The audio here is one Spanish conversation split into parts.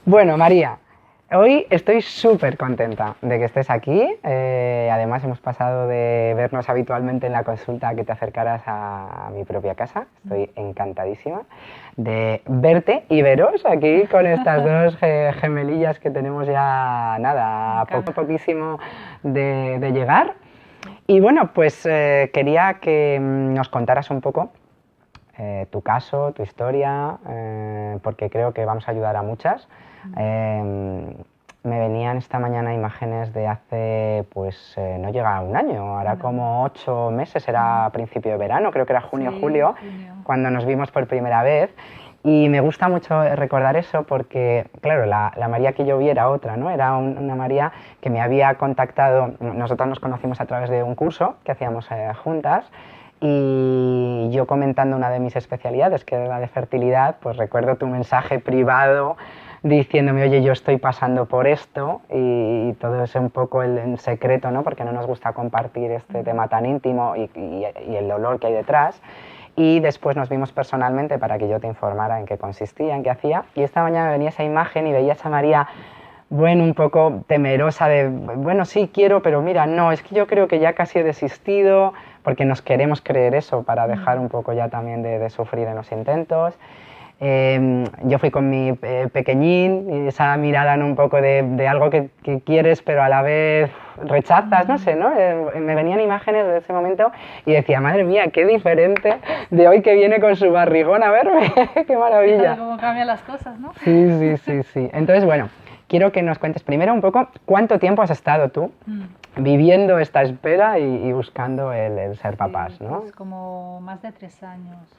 Bueno, María, hoy estoy súper contenta de que estés aquí. Además, hemos pasado de vernos habitualmente en la consulta a que te acercaras a mi propia casa. Estoy encantadísima de verte y veros aquí con estas dos gemelillas que tenemos ya, nada, poquísimo de llegar. Y bueno, pues quería que nos contaras un poco tu caso, tu historia, porque creo que vamos a ayudar a muchas. Me venían esta mañana imágenes de hace, pues no llega a un año, hará como 8 meses, era a principio de verano, creo que era junio, Sí, julio, cuando nos vimos por primera vez. Y me gusta mucho recordar eso porque, claro, la María que yo vi era otra, ¿no? Era una María que me había contactado, nosotros nos conocimos a través de un curso que hacíamos juntas, y yo comentando una de mis especialidades, que era la de fertilidad, pues recuerdo tu mensaje privado diciéndome, oye, yo estoy pasando por esto, y todo eso un poco en secreto, ¿no? Porque no nos gusta compartir este tema tan íntimo y el dolor que hay detrás. Y después nos vimos personalmente para que yo te informara en qué consistía, en qué hacía. Y esta mañana venía esa imagen y veía a esa María, bueno, un poco temerosa de, bueno, sí quiero, pero mira, no, es que yo creo que ya casi he desistido, porque nos queremos creer eso para dejar un poco ya también de sufrir en los intentos. Yo fui con mi pequeñín y esa mirada en un poco de algo que quieres pero a la vez rechazas, no sé, ¿no? Me venían imágenes de ese momento y decía, madre mía, qué diferente de hoy que viene con su barrigón a verme, qué maravilla. Fíjate cómo cambian las cosas, ¿no? Sí, sí, sí, sí. Entonces, bueno, quiero que nos cuentes primero un poco cuánto tiempo has estado tú viviendo esta espera y buscando el ser papás, ¿no? Pues como más de 3 años,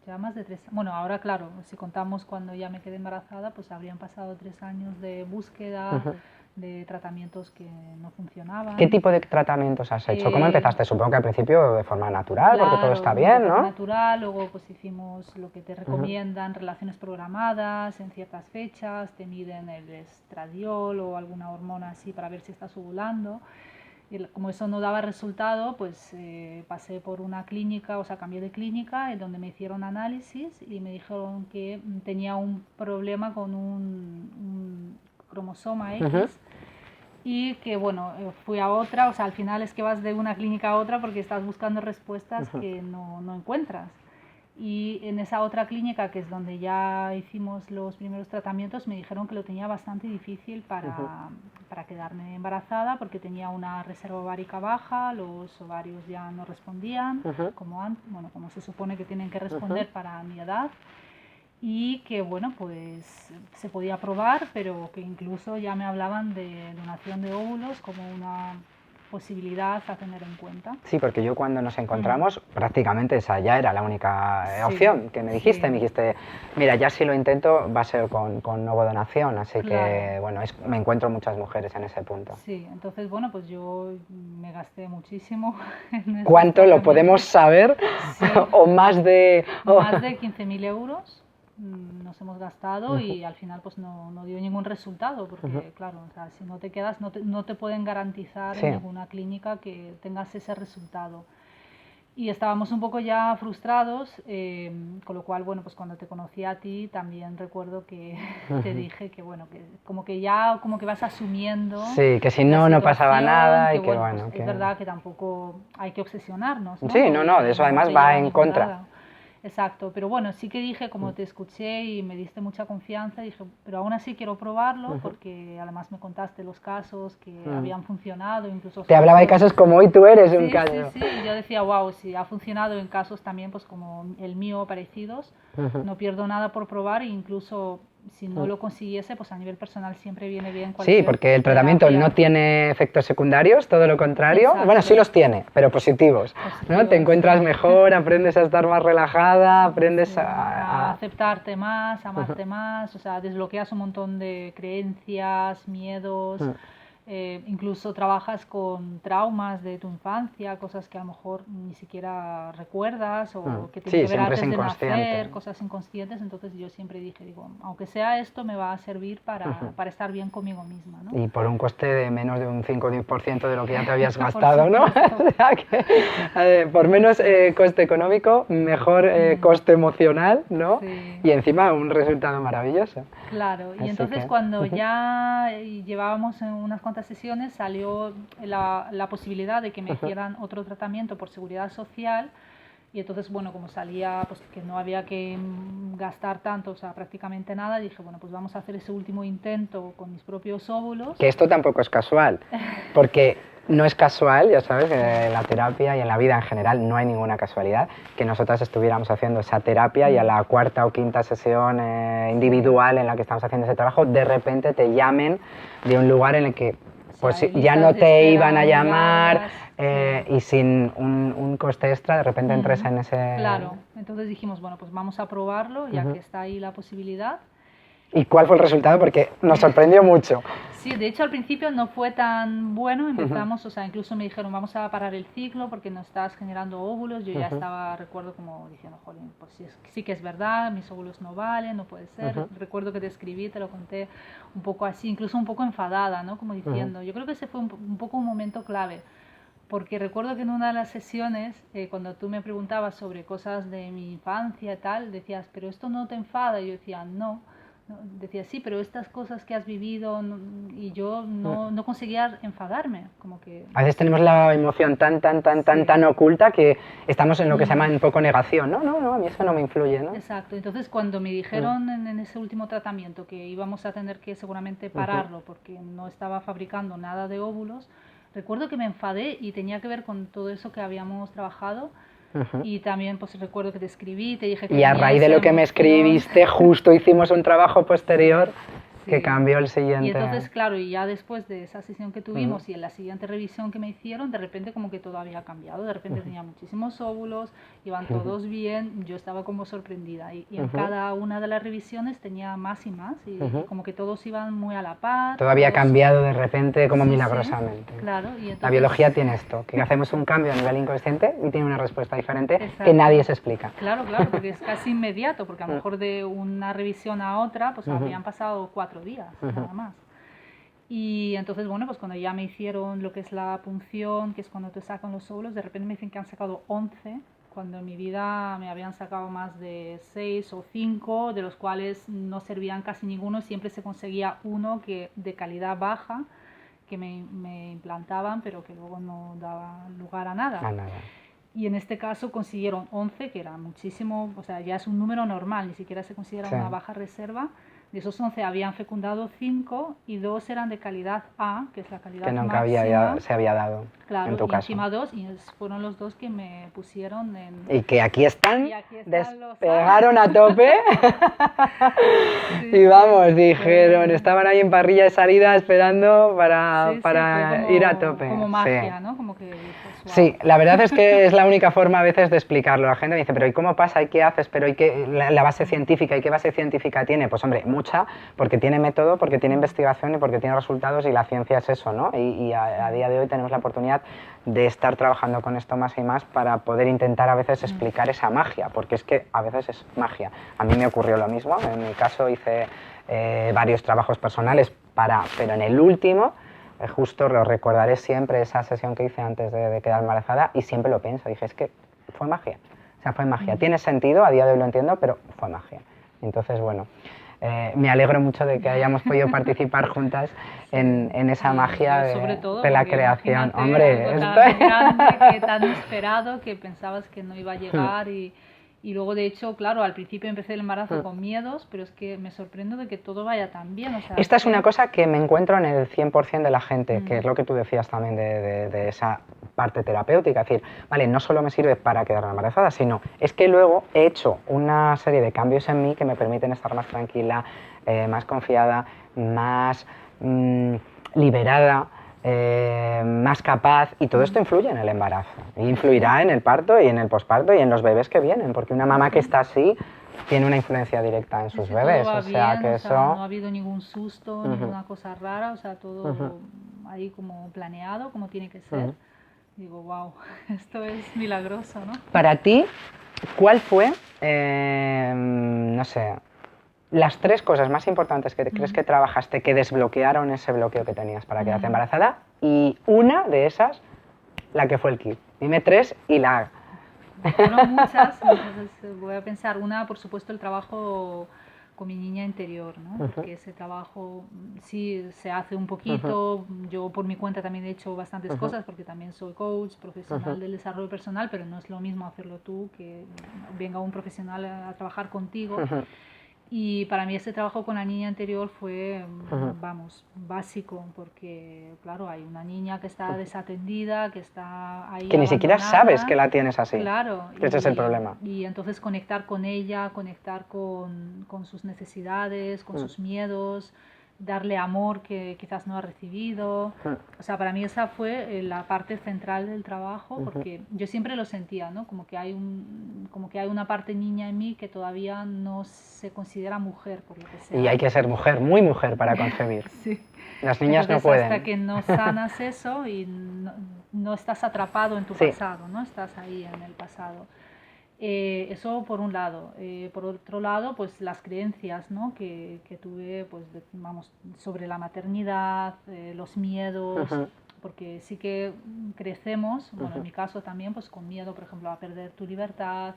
ya más de 3. Bueno, ahora claro, si contamos cuando ya me quedé embarazada, pues habrían pasado 3 años de búsqueda, de tratamientos que no funcionaban. ¿Qué tipo de tratamientos has hecho? ¿Cómo empezaste? Supongo que al principio de forma natural, claro, porque todo está bien, ¿no? Natural, luego pues hicimos lo que te recomiendan, relaciones programadas en ciertas fechas, te miden el estradiol o alguna hormona así para ver si estás ovulando. Y como eso no daba resultado, pues pasé por una clínica, o sea, cambié de clínica, en donde me hicieron análisis y me dijeron que tenía un problema con un cromosoma X. Y que bueno, fui a otra, o sea, al final es que vas de una clínica a otra porque estás buscando respuestas que no encuentras. Y en esa otra clínica, que es donde ya hicimos los primeros tratamientos, me dijeron que lo tenía bastante difícil para quedarme embarazada porque tenía una reserva ovárica baja, los ovarios ya no respondían como se supone que tienen que responder para mi edad. Y que bueno, pues se podía probar, pero que incluso ya me hablaban de donación de óvulos como una posibilidad a tener en cuenta. Sí, porque yo cuando nos encontramos prácticamente esa ya era la única opción que me dijiste. Me dijiste, mira, ya si lo intento va a ser con ovodonación, así que bueno, me encuentro muchas mujeres en ese punto. Sí, entonces bueno, pues yo me gasté muchísimo. ¿Cuánto lo podemos saber? Sí. ¿O más de...? Más de 15.000 euros nos hemos gastado y al final pues no dio ningún resultado porque claro, o sea, si no te quedas no te pueden garantizar en ninguna clínica que tengas ese resultado. Y estábamos un poco ya frustrados, con lo cual, bueno, pues cuando te conocí a ti también recuerdo que te dije que, bueno, que como que vas asumiendo. Sí, que si no pasaba nada y que bueno. Pues es verdad que tampoco hay que obsesionarnos, ¿no? Sí, no, de eso además va en contra. Nada. Exacto, pero bueno, sí que dije, como te escuché y me diste mucha confianza, dije, pero aún así quiero probarlo porque además me contaste los casos que habían funcionado, incluso... Te hablaba de casos como hoy tú eres un caso. Sí, y yo decía, wow, si ha funcionado en casos también pues como el mío parecidos, no pierdo nada por probar e incluso si no lo consiguiese, pues a nivel personal siempre viene bien cualquier Sí, porque el tratamiento no tiene efectos secundarios, todo lo contrario. Exacto. Bueno, sí los tiene, pero positivos, ¿no? Te encuentras mejor, aprendes a estar más relajada, aprendes a aceptarte más, a amarte más, o sea, desbloqueas un montón de creencias, miedos. Incluso trabajas con traumas de tu infancia, cosas que a lo mejor ni siquiera recuerdas o que tienen que ver antes de nacer, cosas inconscientes. Entonces yo siempre dije, digo, aunque sea esto, me va a servir para estar bien conmigo misma, ¿no? Y por un coste de menos de un 5 o 10% de lo que ya te habías gastado, ¿no? O sea que por menos coste económico, mejor coste emocional, ¿no? Sí. Y encima un resultado maravilloso. Claro, y entonces cuando ya llevábamos unas cuantas sesiones salió la posibilidad de que me hicieran otro tratamiento por seguridad social y entonces, bueno, como salía pues que no había que gastar tanto, o sea, prácticamente nada, dije, bueno, pues vamos a hacer ese último intento con mis propios óvulos. Que esto tampoco es casual, porque no es casual, ya sabes, que en la terapia y en la vida en general no hay ninguna casualidad que nosotras estuviéramos haciendo esa terapia y a la cuarta o quinta sesión individual en la que estamos haciendo ese trabajo, de repente te llamen de un lugar en el que pues ya no te iban a llamar y sin un coste extra de repente entres en ese... Claro, entonces dijimos, bueno, pues vamos a probarlo ya que está ahí la posibilidad. ¿Y cuál fue el resultado? Porque nos sorprendió mucho. Sí, de hecho al principio no fue tan bueno, empezamos, o sea, incluso me dijeron vamos a parar el ciclo porque no estás generando óvulos, yo ya estaba, recuerdo como diciendo, jolín, pues sí que es verdad, mis óvulos no valen, no puede ser, recuerdo que te escribí, te lo conté un poco así, incluso un poco enfadada, ¿no? Como diciendo, yo creo que ese fue un poco un momento clave, porque recuerdo que en una de las sesiones, cuando tú me preguntabas sobre cosas de mi infancia y tal, decías, pero esto no te enfada, y yo decía, no. Decía, sí, pero estas cosas que has vivido y yo no conseguía enfadarme, como que... A veces tenemos la emoción tan oculta que estamos en lo que se llama un poco negación, no, a mí eso no me influye, ¿no? Exacto, entonces cuando me dijeron en ese último tratamiento que íbamos a tener que seguramente pararlo porque no estaba fabricando nada de óvulos, recuerdo que me enfadé y tenía que ver con todo eso que habíamos trabajado. Y también pues recuerdo que te escribí, te dije que... Y a raíz de lo que me escribiste, justo hicimos un trabajo posterior que cambió el siguiente... Y entonces, claro, y ya después de esa sesión que tuvimos y en la siguiente revisión que me hicieron, de repente como que todo había cambiado, de repente tenía muchísimos óvulos, iban todos bien, yo estaba como sorprendida y en cada una de las revisiones tenía más y más y como que todos iban muy a la par. Todo había cambiado de repente como milagrosamente. Sí, claro. Y entonces... La biología tiene esto, que hacemos un cambio a nivel inconsciente y tiene una respuesta diferente que nadie se explica. Claro, porque es casi inmediato, porque a lo mejor de una revisión a otra pues habían pasado 4 días, nada más. Y entonces, bueno, pues cuando ya me hicieron lo que es la punción, que es cuando te sacan los óvulos, de repente me dicen que han sacado 11, cuando en mi vida me habían sacado más de 6 o 5, de los cuales no servían casi ninguno, siempre se conseguía uno que de calidad baja, que me implantaban, pero que luego no daba lugar a nada. Y en este caso consiguieron 11, que era muchísimo, o sea, ya es un número normal, ni siquiera se considera una baja reserva. De esos 11 habían fecundado 5 y 2 eran de calidad A, que es la calidad máxima. Que nunca se había dado, claro, en tu caso. Encima 2, y fueron los 2 que me pusieron en... Y que aquí están despegaron a tope. Y vamos, dijeron, estaban ahí en parrilla de salida esperando para ir a tope. Como magia, ¿no? Como que... Sí, la verdad es que es la única forma a veces de explicarlo. La gente me dice, pero ¿y cómo pasa? ¿Y qué haces? Pero ¿y qué la base científica? ¿Y qué base científica tiene? Pues hombre, mucha, porque tiene método, porque tiene investigación y porque tiene resultados y la ciencia es eso, ¿no? Y a día de hoy tenemos la oportunidad de estar trabajando con esto más y más para poder intentar a veces explicar esa magia, porque es que a veces es magia. A mí me ocurrió lo mismo, en mi caso hice varios trabajos personales, pero en el último... Justo lo recordaré siempre, esa sesión que hice antes de quedar embarazada y siempre lo pienso, dije, es que fue magia, o sea, fue magia. Tiene sentido, a día de hoy lo entiendo, pero fue magia. Entonces, bueno, me alegro mucho de que hayamos podido participar juntas en esa magia de la creación. Hombre, algo tan grande, que tan esperado, que pensabas que no iba a llegar y luego, de hecho, claro, al principio empecé el embarazo con miedos, pero es que me sorprendo de que todo vaya tan bien. O sea, esta es una cosa que me encuentro en el 100% de la gente, que es lo que tú decías también de esa parte terapéutica. Es decir, vale, no solo me sirve para quedar embarazada, sino es que luego he hecho una serie de cambios en mí que me permiten estar más tranquila, más confiada, más liberada, más capaz, y todo esto influye en el embarazo, e influirá en el parto y en el posparto y en los bebés que vienen, porque una mamá que está así, tiene una influencia directa en sus Si bebés, todo va o sea bien, que o sea, eso... no ha habido ningún susto, ninguna cosa rara, o sea, todo ahí como planeado, como tiene que ser. Digo, wow, esto es milagroso, ¿no? Para ti, ¿cuál fue, no sé, las 3 cosas más importantes que crees que trabajaste que desbloquearon ese bloqueo que tenías para quedarte embarazada? Y una de esas, la que fue el kit. Dime 3 y la... Fueron muchas, entonces voy a pensar. Una, por supuesto, el trabajo con mi niña interior, ¿no? Porque ese trabajo sí se hace un poquito. Yo por mi cuenta también he hecho bastantes cosas porque también soy coach profesional del desarrollo personal, pero no es lo mismo hacerlo tú que venga un profesional a trabajar contigo. Y para mí ese trabajo con la niña anterior fue, vamos, básico, porque claro, hay una niña que está desatendida, que está ahí Que ni siquiera abandonada. sabes que la tienes así. Claro. Ese es el problema. Y entonces conectar con ella, conectar con sus necesidades, con sus miedos, darle amor que quizás no ha recibido. O sea, para mí esa fue la parte central del trabajo, porque yo siempre lo sentía, ¿no? Como que hay una parte niña en mí que todavía no se considera mujer, por lo que sea. Y hay que ser mujer, muy mujer para concebir. Sí. Las niñas entonces, no pueden. hasta que no sanas eso y no estás atrapado en tu pasado, ¿no? Estás ahí en el pasado. Eso por un lado. Por otro lado, pues las creencias, ¿no? que tuve, pues, vamos, sobre la maternidad, los miedos, porque sí que crecemos, bueno, en mi caso también, pues con miedo, por ejemplo, a perder tu libertad.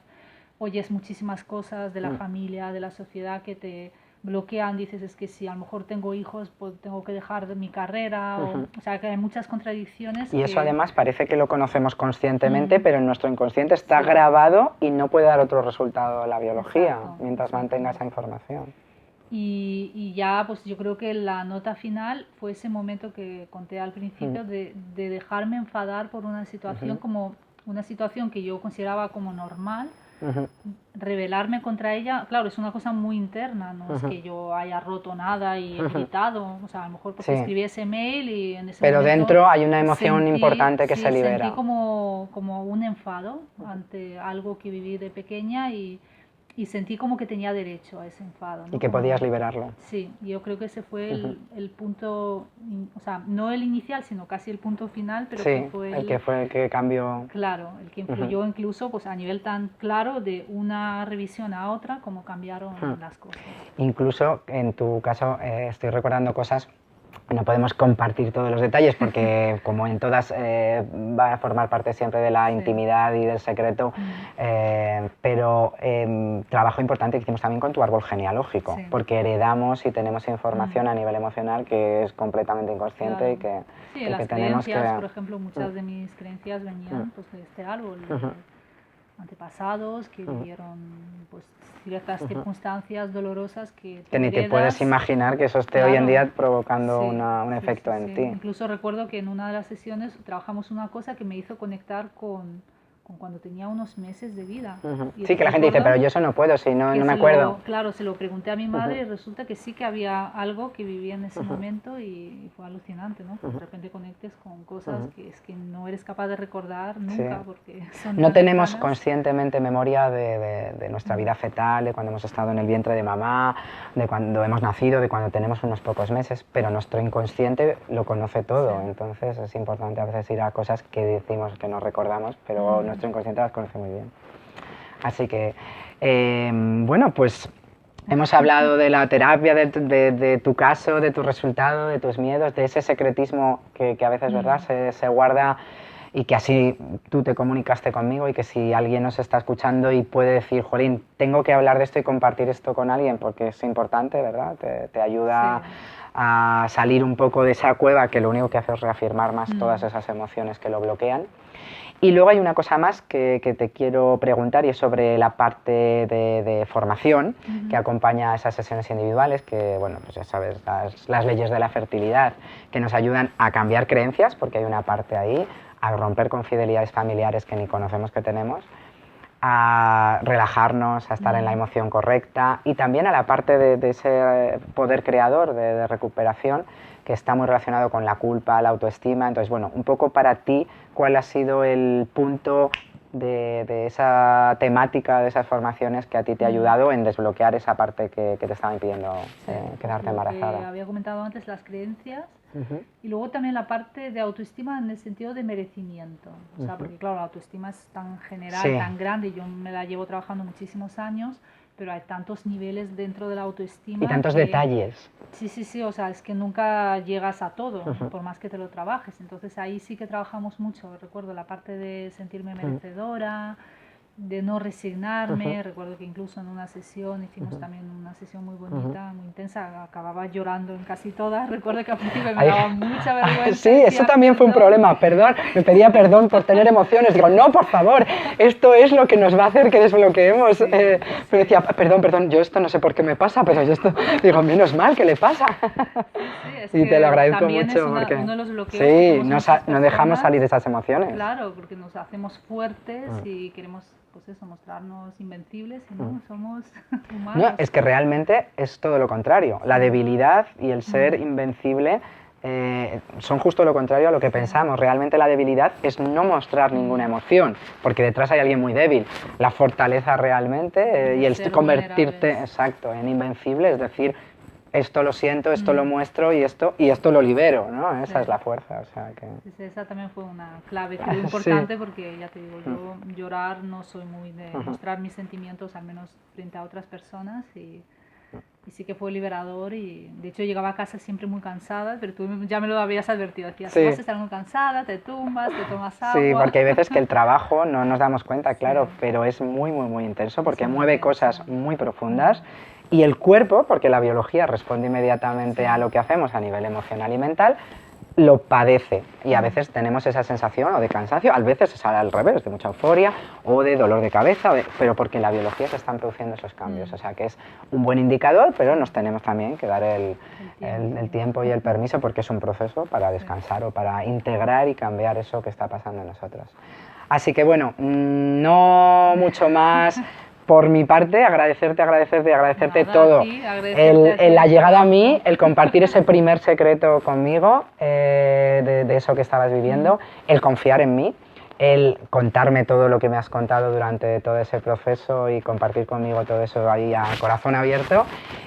Oyes muchísimas cosas de la familia, de la sociedad que te bloquean, dices, es que si a lo mejor tengo hijos, pues tengo que dejar de mi carrera, o sea, que hay muchas contradicciones. Y eso además parece que lo conocemos conscientemente, pero en nuestro inconsciente está grabado y no puede dar otro resultado a la biología mientras mantenga esa información. Y ya, pues yo creo que la nota final fue ese momento que conté al principio de dejarme enfadar por una situación como una situación que yo consideraba como normal. Rebelarme contra ella, claro, es una cosa muy interna, no es que yo haya roto nada y he gritado, o sea, a lo mejor porque escribí ese mail y en ese pero momento dentro hay una emoción importante que se libera. Sentí como un enfado ante algo que viví de pequeña y sentí como que tenía derecho a ese enfado, ¿no? Y que podías liberarlo. Sí, yo creo que ese fue el punto, o sea, no el inicial, sino casi el punto final, pero que fue el que cambió. Claro, el que influyó incluso pues, a nivel tan claro de una revisión a otra, cómo cambiaron las cosas. Incluso en tu caso estoy recordando cosas. No podemos compartir todos los detalles porque, como en todas, va a formar parte siempre de la intimidad y del secreto, pero trabajo importante que hicimos también con tu árbol genealógico, porque heredamos y tenemos información a nivel emocional que es completamente inconsciente y que, las tenemos creencias, que... por ejemplo, muchas de mis creencias venían pues, de este árbol. Antepasados que vivieron pues, ciertas circunstancias dolorosas que ni te puedes imaginar que eso esté hoy en día provocando un efecto en ti. Incluso recuerdo que en una de las sesiones trabajamos una cosa que me hizo conectar con cuando tenía unos meses de vida. Sí, que la gente dice, pero yo eso no puedo, si no me acuerdo. Claro, se lo pregunté a mi madre y resulta que sí que había algo que vivía en ese momento y fue alucinante, ¿no? De repente conectes con cosas que es que no eres capaz de recordar nunca porque son no tenemos lejanas. Conscientemente memoria de nuestra vida fetal, de cuando hemos estado en el vientre de mamá, de cuando hemos nacido, de cuando tenemos unos pocos meses, pero nuestro inconsciente lo conoce todo, entonces es importante a veces ir a cosas que decimos que no recordamos, pero nuestro inconsciente las conoce muy bien. Así que, bueno, pues hemos hablado de la terapia, de tu caso, de tu resultado, de tus miedos, de ese secretismo que a veces, ¿verdad?, se guarda y que así tú te comunicaste conmigo y que si alguien nos está escuchando y puede decir, jolín, tengo que hablar de esto y compartir esto con alguien porque es importante, ¿verdad? Te ayuda a salir un poco de esa cueva que lo único que hace es reafirmar más todas esas emociones que lo bloquean. Y luego hay una cosa más que te quiero preguntar y es sobre la parte de formación que acompaña a esas sesiones individuales, que, bueno, pues ya sabes, las leyes de la fertilidad que nos ayudan a cambiar creencias, porque hay una parte ahí, a romper con fidelidades familiares que ni conocemos que tenemos, a relajarnos, a estar en la emoción correcta y también a la parte de ese poder creador de recuperación que está muy relacionado con la culpa, la autoestima. Entonces, bueno, un poco para ti, ¿cuál ha sido el punto de esa temática, de esas formaciones que a ti te ha ayudado en desbloquear esa parte que te estaba impidiendo quedarte embarazada? Que había comentado antes, las creencias. Uh-huh. Y luego también la parte de autoestima en el sentido de merecimiento. O sea, porque claro, la autoestima es tan general, sí, tan grande, yo me la llevo trabajando muchísimos años, pero hay tantos niveles dentro de la autoestima. Y tantos detalles. Sí, o sea, es que nunca llegas a todo, por más que te lo trabajes. Entonces ahí sí que trabajamos mucho, recuerdo la parte de sentirme merecedora, de no resignarme. Recuerdo que incluso en una sesión hicimos también una sesión muy bonita, muy intensa, acababa llorando en casi todas. Recuerdo que al principio me daba mucha vergüenza. Sí, eso también fue un problema, perdón, me pedía perdón por tener emociones, digo, no, por favor, esto es lo que nos va a hacer que desbloqueemos. Me decía, perdón, yo esto no sé por qué me pasa, pero yo esto, digo, menos mal, ¿qué le pasa? Sí, y te lo agradezco también mucho. Es porque uno de los bloqueos sí, que no dejamos salir esas emociones. Claro, porque nos hacemos fuertes y queremos, pues eso, mostrarnos invencibles y no, somos humanos. No, es que realmente es todo lo contrario. La debilidad y el ser invencible son justo lo contrario a lo que pensamos. Realmente la debilidad es no mostrar ninguna emoción, porque detrás hay alguien muy débil. La fortaleza realmente y el convertirte exacto, en invencible, es decir, esto lo siento, esto lo muestro y esto lo libero, ¿no? Esa es la fuerza. O sea, que... sí, esa también fue una clave, creo, importante, porque ya te digo, yo llorar no soy muy de mostrar mis sentimientos, al menos frente a otras personas, y sí que fue liberador. Y de hecho llegaba a casa siempre muy cansada, pero tú ya me lo habías advertido, decías, vas a estar muy cansada, te tumbas, te tomas agua. Sí, porque hay veces que el trabajo no nos damos cuenta, claro, pero es muy, muy, muy intenso, porque mueve cosas muy profundas. Y el cuerpo, porque la biología responde inmediatamente a lo que hacemos a nivel emocional y mental, lo padece. Y a veces tenemos esa sensación o de cansancio, a veces es al revés, de mucha euforia o de dolor de cabeza, pero porque en la biología se están produciendo esos cambios. O sea que es un buen indicador, pero nos tenemos también que dar el tiempo y el permiso, porque es un proceso para descansar o para integrar y cambiar eso que está pasando en nosotros. Así que bueno, no mucho más. Por mi parte, agradecerte todo. La llegada a mí, el compartir ese primer secreto conmigo, de eso que estabas viviendo, el confiar en mí, el contarme todo lo que me has contado durante todo ese proceso y compartir conmigo todo eso ahí a corazón abierto,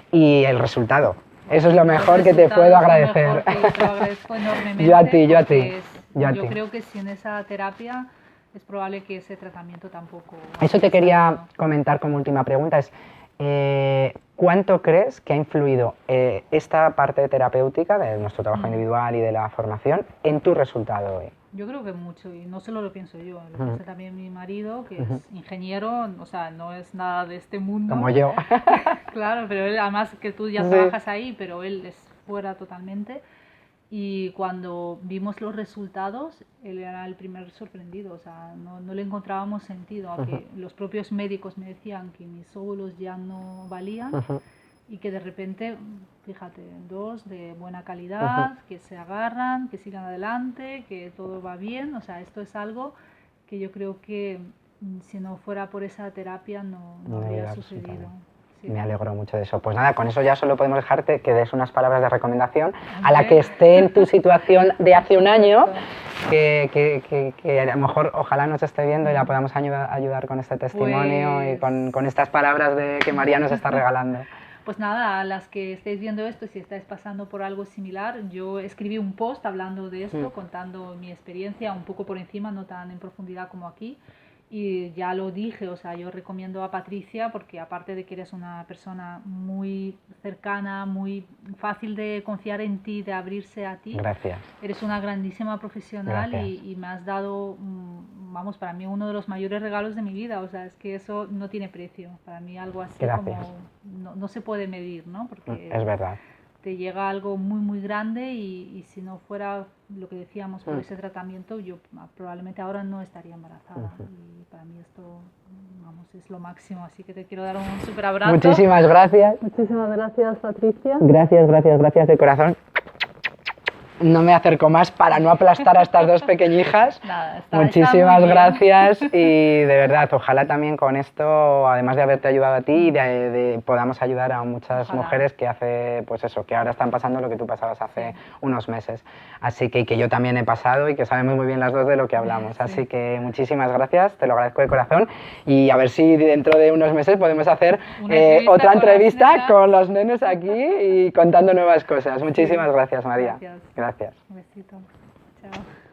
y el resultado. Eso es lo mejor que te puedo agradecer. Te lo agradezco enormemente. Yo a ti. Yo creo que sin esa terapia es probable que ese tratamiento tampoco... Eso te quería comentar como última pregunta, es ¿cuánto crees que ha influido esta parte terapéutica de nuestro trabajo individual y de la formación en tu resultado hoy? Yo creo que mucho, y no solo lo pienso yo, lo piensa también mi marido, que es ingeniero, o sea, no es nada de este mundo. Como yo. Claro, pero él, además que tú ya trabajas ahí, pero él es fuera totalmente. Y cuando vimos los resultados, él era el primer sorprendido, o sea, no le encontrábamos sentido a que los propios médicos me decían que mis óvulos ya no valían y que de repente, fíjate, 2 de buena calidad, que se agarran, que sigan adelante, que todo va bien. O sea, esto es algo que yo creo que si no fuera por esa terapia no habría sucedido. Sí. Me alegro mucho de eso. Pues nada, con eso ya solo podemos dejarte que des unas palabras de recomendación a la que esté en tu situación de hace un año, que a lo mejor ojalá nos esté viendo y la podamos ayudar con este testimonio y con estas palabras que María nos está regalando. Pues nada, a las que estéis viendo esto, si estáis pasando por algo similar, yo escribí un post hablando de esto, contando mi experiencia un poco por encima, no tan en profundidad como aquí. Y ya lo dije, o sea, yo recomiendo a Patricia porque aparte de que eres una persona muy cercana, muy fácil de confiar en ti, de abrirse a ti. Gracias. Eres una grandísima profesional y me has dado, vamos, para mí uno de los mayores regalos de mi vida. O sea, es que eso no tiene precio. Para mí algo así como no se puede medir, ¿no? Porque es verdad. Te llega algo muy, muy grande y si no fuera lo que decíamos por ese tratamiento, yo probablemente ahora no estaría embarazada. Y para mí esto, vamos, es lo máximo. Así que te quiero dar un súper abrazo. Muchísimas gracias. Muchísimas gracias, Patricia. Gracias de corazón. no me acerco más para no aplastar a estas dos pequeñijas. Nada, Muchísimas muy bien. gracias y de verdad, ojalá también con esto, además de haberte ayudado a ti, podamos ayudar a muchas Ojalá. mujeres que pues eso, que ahora están pasando lo que tú pasabas hace unos meses. Así que yo también he pasado y que sabemos muy bien las dos de lo que hablamos. Sí. Así que muchísimas gracias, te lo agradezco de corazón y a ver si dentro de unos meses podemos hacer otra entrevista con los nenes aquí y contando nuevas cosas. Muchísimas gracias, María. Gracias. Gracias. Un besito. Chao.